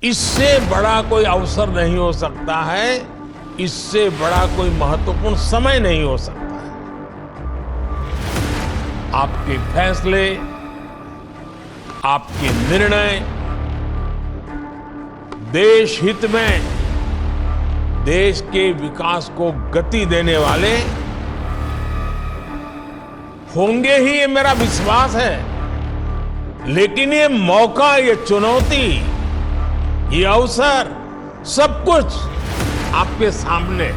इससे बड़ा कोई अवसर नहीं हो सकता है, इससे बड़ा कोई महत्वपूर्ण समय नहीं हो सकता है। आपके फैसले, आपके निर्णय देश हित में, देश के विकास को गति देने वाले होंगे ही, ये मेरा विश्वास है। लेकिन ये मौका, ये चुनौती, ये अवसर, सब कुछ आपके सामने।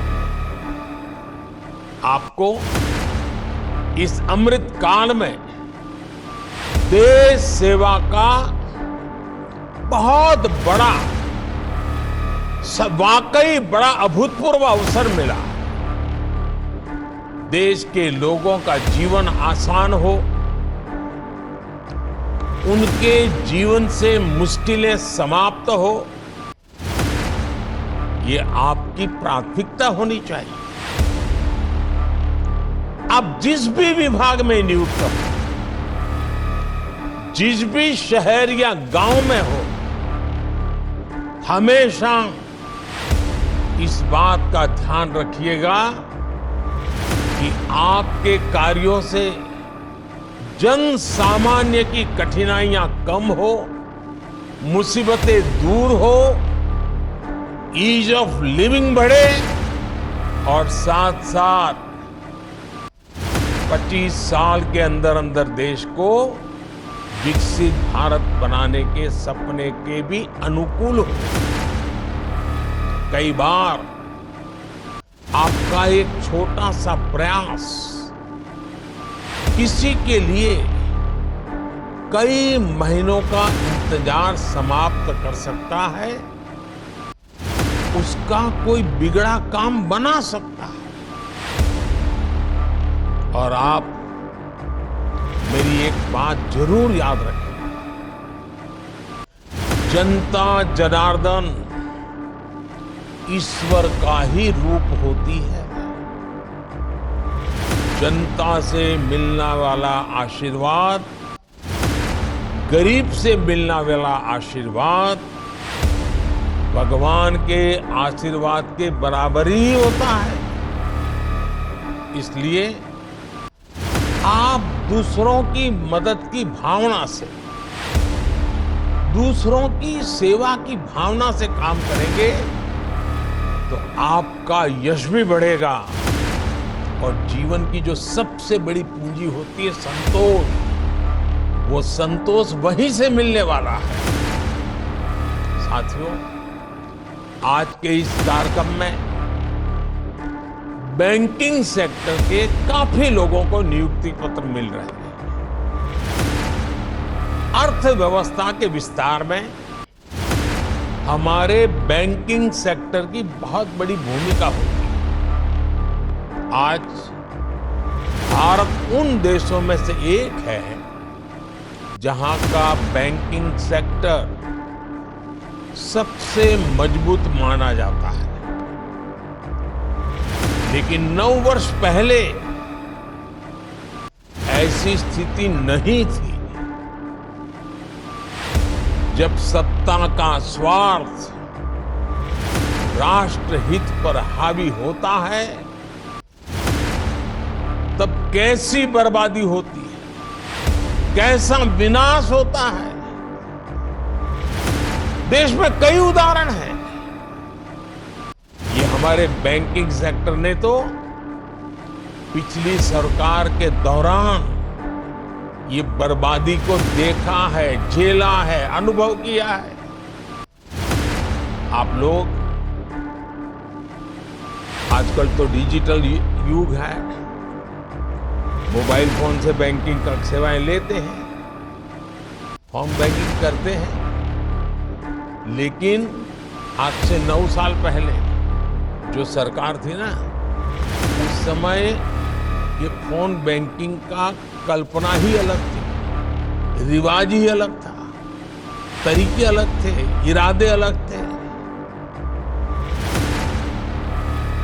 आपको इस अमृत काल में देश सेवा का बहुत बड़ा, वाकई बड़ा अभूतपूर्व अवसर मिला। देश के लोगों का जीवन आसान हो, उनके जीवन से मुश्किलें समाप्त हो, ये आपकी प्राथमिकता होनी चाहिए। आप जिस भी विभाग में नियुक्त हो, जिस भी शहर या गांव में हो, हमेशा इस बात का ध्यान रखिएगा कि आपके कार्यों से जन सामान्य की कठिनाइयां कम हो, मुसीबतें दूर हो, ईज ऑफ लिविंग बढ़े और साथ साथ 25 साल के अंदर अंदर देश को विकसित भारत बनाने के सपने के भी अनुकूल हो। कई बार आपका एक छोटा सा प्रयास किसी के लिए कई महीनों का इंतजार समाप्त कर सकता है, उसका कोई बिगड़ा काम बना सकता है। और आप मेरी एक बात जरूर याद रखें, जनता जनार्दन ईश्वर का ही रूप होती है। जनता से मिलने वाला आशीर्वाद, गरीब से मिलने वाला आशीर्वाद भगवान के आशीर्वाद के बराबर ही होता है। इसलिए आप दूसरों की मदद की भावना से, दूसरों की सेवा की भावना से काम करेंगे तो आपका यश भी बढ़ेगा। और जीवन की जो सबसे बड़ी पूंजी होती है संतोष, वो संतोष वहीं से मिलने वाला है। साथियों, आज के इस कार्यक्रम में बैंकिंग सेक्टर के काफी लोगों को नियुक्ति पत्र मिल रहे हैं। अर्थव्यवस्था के विस्तार में हमारे बैंकिंग सेक्टर की बहुत बड़ी भूमिका होती है। आज भारत उन देशों में से एक है जहां का बैंकिंग सेक्टर सबसे मजबूत माना जाता है। लेकिन 9 वर्ष पहले ऐसी स्थिति नहीं थी। जब सत्ता का स्वार्थ राष्ट्रहित पर हावी होता है, तब कैसी बर्बादी होती है, कैसा विनाश होता है। देश में कई उदाहरण हैं। ये हमारे बैंकिंग सेक्टर ने तो पिछली सरकार के दौरान ये बर्बादी को देखा है, झेला है, अनुभव किया है। आप लोग आजकल तो डिजिटल युग है, मोबाइल फोन से बैंकिंग का सेवाएं लेते हैं, होम बैंकिंग करते हैं। लेकिन आज से 9 साल पहले जो सरकार थी ना, उस समय ये फोन बैंकिंग का कल्पना ही अलग थी, रिवाज ही अलग था, तरीके अलग थे, इरादे अलग थे।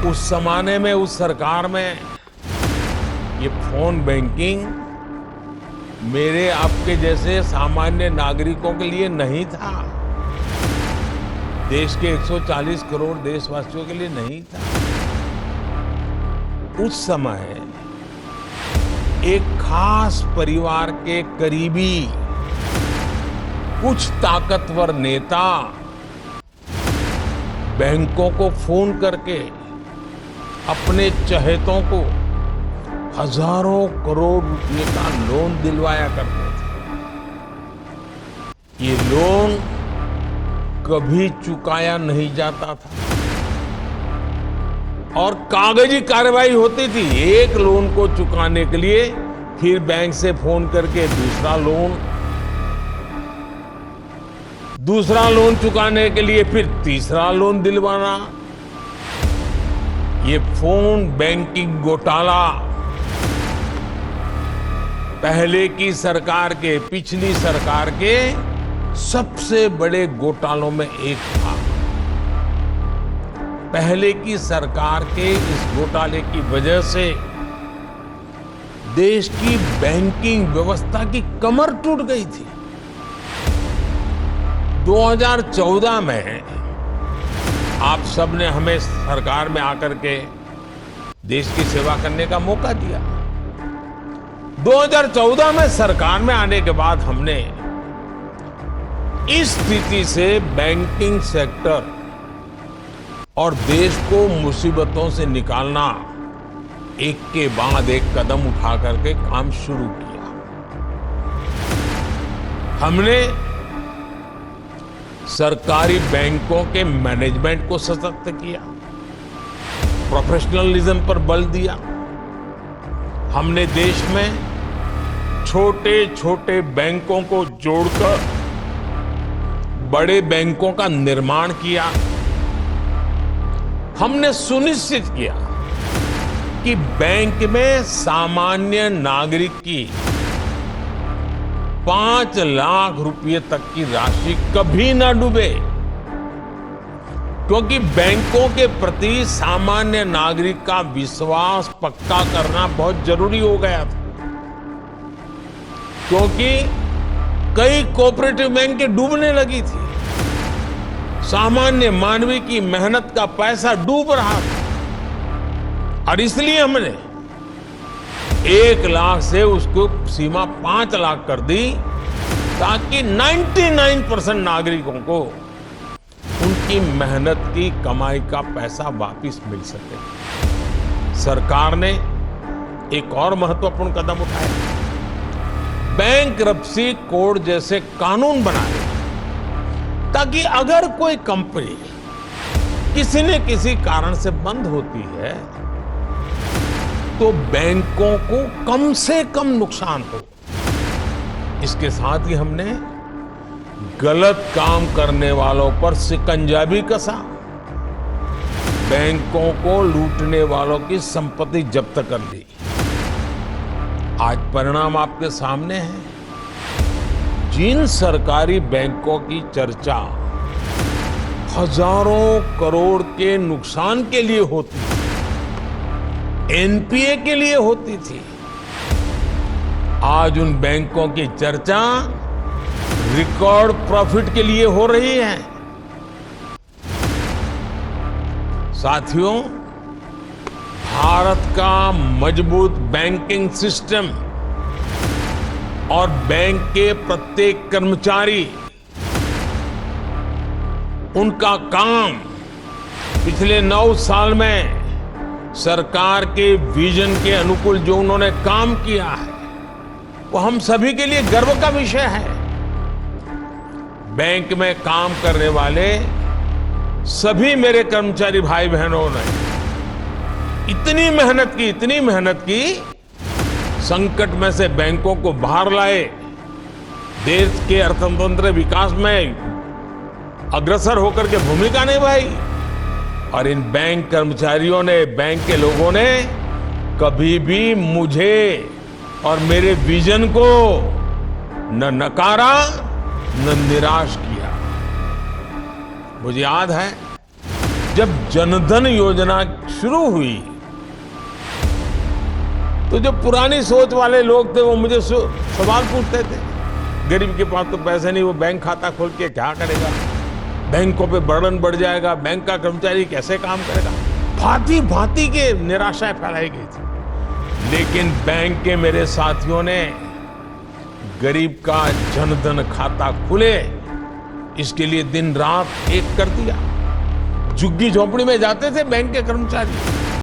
उस जमाने में, उस सरकार में ये फोन बैंकिंग मेरे आपके जैसे सामान्य नागरिकों के लिए नहीं था। देश के 140 करोड़ देशवासियों के लिए नहीं था। उस समय एक खास परिवार के करीबी कुछ ताकतवर नेता बैंकों को फोन करके अपने चहेतों को हजारों करोड़ रुपए का लोन दिलवाया करते थे। ये लोन कभी चुकाया नहीं जाता था और कागजी कार्रवाई होती थी। एक लोन को चुकाने के लिए फिर बैंक से फोन करके दूसरा लोन चुकाने के लिए फिर तीसरा लोन दिलवाना। ये फोन बैंकिंग घोटाला पहले की सरकार के, पिछली सरकार के सबसे बड़े घोटालों में एक था। पहले की सरकार के इस घोटाले की वजह से देश की बैंकिंग व्यवस्था की कमर टूट गई थी। 2014 में आप सबने हमें सरकार में आकर के देश की सेवा करने का मौका दिया। 2014 में सरकार में आने के बाद हमने इस स्थिति से बैंकिंग सेक्टर और देश को मुसीबतों से निकालना एक के बाद एक कदम उठा करके काम शुरू किया। हमने सरकारी बैंकों के मैनेजमेंट को सशक्त किया, प्रोफेशनलिज्म पर बल दिया। हमने देश में छोटे छोटे बैंकों को जोड़कर बड़े बैंकों का निर्माण किया। हमने सुनिश्चित किया कि बैंक में सामान्य नागरिक की 5 लाख रुपए तक की राशि कभी ना डूबे, क्योंकि बैंकों के प्रति सामान्य नागरिक का विश्वास पक्का करना बहुत जरूरी हो गया था। क्योंकि कई कोऑपरेटिव बैंक डूबने लगी थी, सामान्य मानवी की मेहनत का पैसा डूब रहा था और इसलिए हमने 1 लाख से उसको सीमा 5 लाख कर दी ताकि 99% नागरिकों को उनकी मेहनत की कमाई का पैसा वापस मिल सके। सरकार ने एक और महत्वपूर्ण कदम उठाया, बैंक्रप्सी कोड जैसे कानून बनाए ताकि अगर कोई कंपनी किसी न किसी कारण से बंद होती है तो बैंकों को कम से कम नुकसान हो। इसके साथ ही हमने गलत काम करने वालों पर शिकंजा भी कसा, बैंकों को लूटने वालों की संपत्ति जब्त कर ली। आज परिणाम आपके सामने है। जिन सरकारी बैंकों की चर्चा हजारों करोड़ के नुकसान के लिए होती थी, एनपीए के लिए होती थी, आज उन बैंकों की चर्चा रिकॉर्ड प्रॉफिट के लिए हो रही है। साथियों, भारत का मजबूत बैंकिंग सिस्टम और बैंक के प्रत्येक कर्मचारी, उनका काम पिछले 9 साल में सरकार के विजन के अनुकूल जो उन्होंने काम किया है वो हम सभी के लिए गर्व का विषय है। बैंक में काम करने वाले सभी मेरे कर्मचारी भाई बहनों ने इतनी मेहनत की, संकट में से बैंकों को बाहर लाए, देश के अर्थतंत्र विकास में अग्रसर होकर के भूमिका निभाई। और इन बैंक कर्मचारियों ने, बैंक के लोगों ने कभी भी मुझे और मेरे विजन को न नकारा न निराश किया। मुझे याद है जब जनधन योजना शुरू हुई तो जो पुरानी सोच वाले लोग थे वो मुझे सवाल पूछते थे, गरीब के पास तो पैसे नहीं, वो बैंक खाता खोल के क्या करेगा। बैंकों पे बर्डन बढ़ जाएगा, बैंक का कर्मचारी कैसे काम करेगा, भांति भांति के निराशाएं फैलाई गई थी। लेकिन बैंक के मेरे साथियों ने गरीब का जनधन खाता खुले, इसके लिए दिन रात एक कर दिया। झुग्गी झोपड़ी में जाते थे बैंक के कर्मचारी,